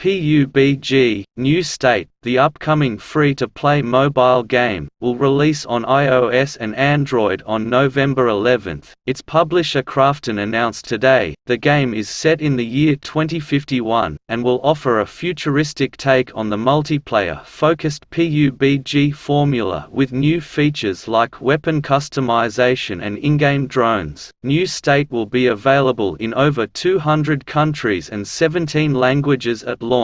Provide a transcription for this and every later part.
PUBG New State, the upcoming free-to-play mobile game, will release on iOS and Android on November 11. Its publisher Krafton announced today, the game is set in the year 2051, and will offer a futuristic take on the multiplayer-focused PUBG formula with new features like weapon customization and in-game drones. New State will be available in over 200 countries and 17 languages at launch.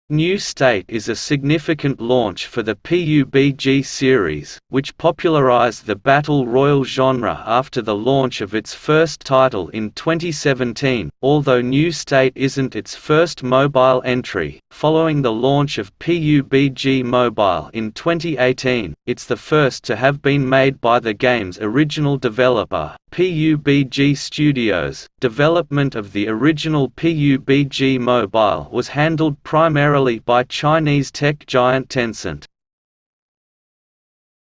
New State is a significant launch for the PUBG series, which popularized the Battle Royale genre after the launch of its first title in 2017, although New State isn't its first mobile entry. Following the launch of PUBG Mobile in 2018, it's the first to have been made by the game's original developer, PUBG Studios. Development of the original PUBG Mobile was handled primarily by Chinese tech giant Tencent.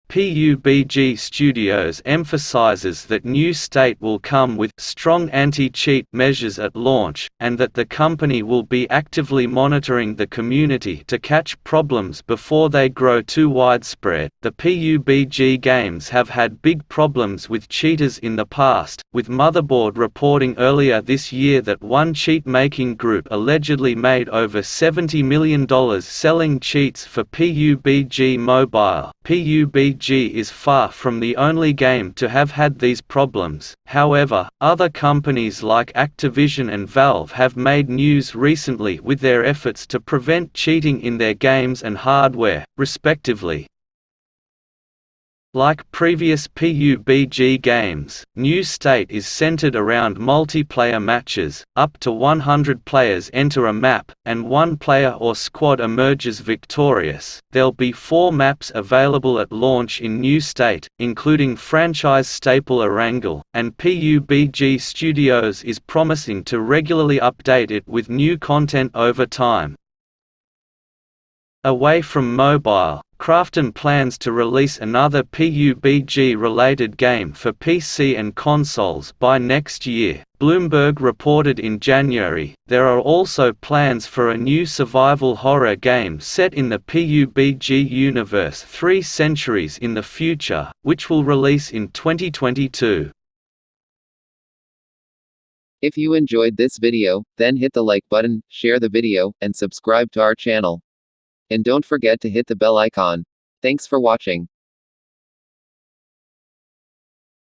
PUBG Studios emphasizes that New State will come with strong anti-cheat measures at launch, and that the company will be actively monitoring the community to catch problems before they grow too widespread. The PUBG games have had big problems with cheaters in the past, with Motherboard reporting earlier this year that one cheat-making group allegedly made over $70 million selling cheats for PUBG Mobile. PUBG is far from the only game to have had these problems. However, other companies like Activision and Valve have made news recently with their efforts to prevent cheating in their games and hardware, respectively. Like previous PUBG games, New State is centered around multiplayer matches. Up to 100 players enter a map, and one player or squad emerges victorious. There'll be 4 maps available at launch in New State, including franchise staple Erangel, and PUBG Studios is promising to regularly update it with new content over time. Away from mobile, Krafton plans to release another PUBG-related game for PC and consoles by next year. Bloomberg reported in January. There are also plans for a new survival horror game set in the PUBG universe 3 centuries in the future, which will release in 2022. If you enjoyed this video, then hit the like button, share the video, and subscribe to our channel. And don't forget to hit the bell icon. Thanks for watching.